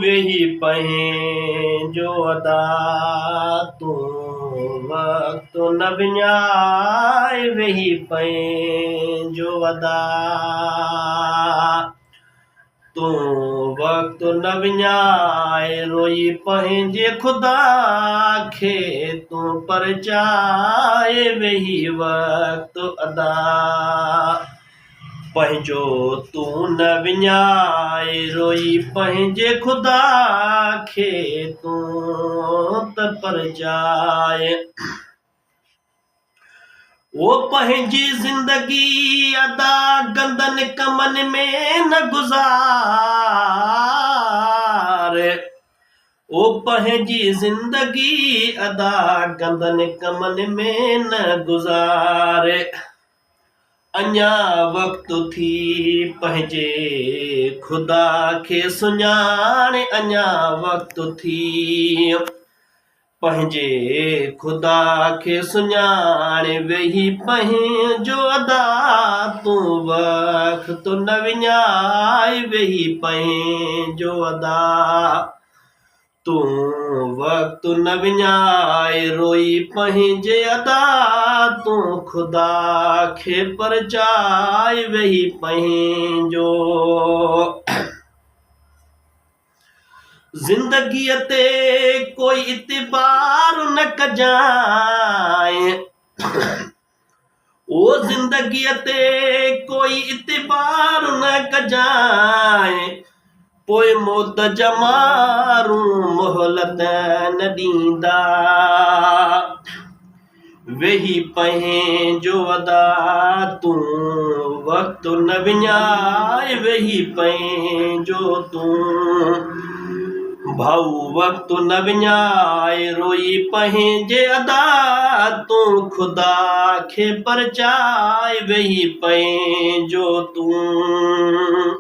वेही पंहिंजो अदा तूं वक़्तु न विञाए वेही पंहिंजो अदा तूं वक़्तु न विञाए रोई पंहिंजे ख़ुदा खे तूं परचाए वेही वक़्तु अदा पंहिंजो तूं न विञाए रोई पंहिंजे ख़ुदा खे तूं त परचाए वो पंहिंजी ज़िंदगी अदा गंदनि कमनि में न गुज़ारे वो पंहिंजी ज़िंदगी अदा गंदनि कमनि में न गुज़ारे अञा वक़्तु थी पंहिंजे ख़ुदा खे सुञाणे अञा वक़्तु थी पंहिंजे ख़ुदा खे सुञाणे वेही पंहिंजो अदा तूं वक़्तु न विञाए वेही पंहिंजो अदा तूं वक़्तु न विञाए रोई पंहिंजे अदा तूं ख़ुदा खे परचाए वेही पंहिंजो ज़िंदगीअ ते कोई इतिबार न कजाए ओ ज़िंदगीअ ते कोई इतिबार न कजाए पोइ मौत जा माण्हू मोहलत न ॾींदा वेही पंहिंजो अदा तूं वक़्तु न विञाए वेही पंहिंजो तूं भाऊ वक़्तु न विञाए रोई पंहिंजे अदा तूं ख़ुदा खे परचाए वेही पंहिंजो तूं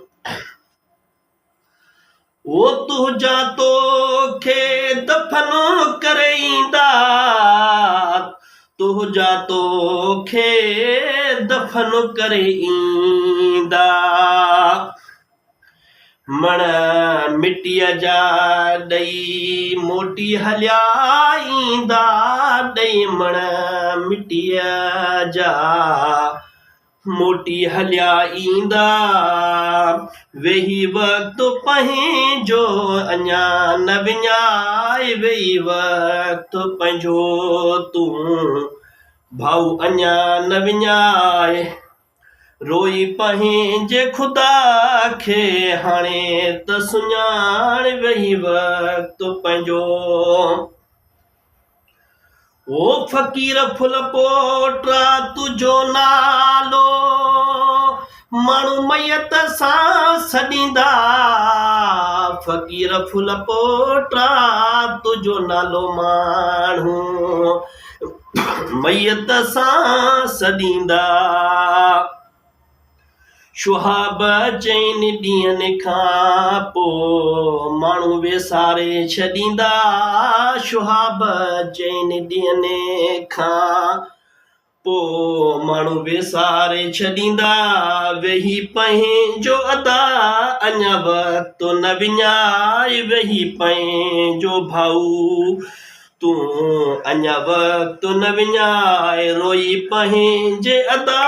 वो तुंहिंजा तोखे दफ़न करे ईंदा तुंहिंजा तोखे दफ़न करे ईंदा मण मिटीअ जा ॾेई मोटी हलिया ईंदा ॾेई मण मिटीअ जा मोटी हलिया ईंदा वेही वक़्तु पंहिंजो अञा न विञाए वेही वक़्तु पंहिंजो तूं भाऊ अञा न विञाए रोई पंहिंजे ख़ुदा खे हाणे त सुञाण वेही वक़्तु पंहिंजो ओ फ़क़ीर फुल पोटा तुंहिंजो नालो माण्हू मयत सां सॾींदा फ़क़ीर फुल पोटा तुंहिंजो नालो माण्हू मयत सां सॾींदा शुहाब चइनि ॾींहंनि खां पोइ माण्हू वेसारे छॾींदा शुहाब चइनि ॾींहंनि खां पोइ माण्हू वेसारे छॾींदा वेही पंहिंजो अदा अञा वक़्तु न विञाए वेही पंहिंजो भाऊ तूं अञा वक़्तु न विञाए रोई पंहिंजे अदा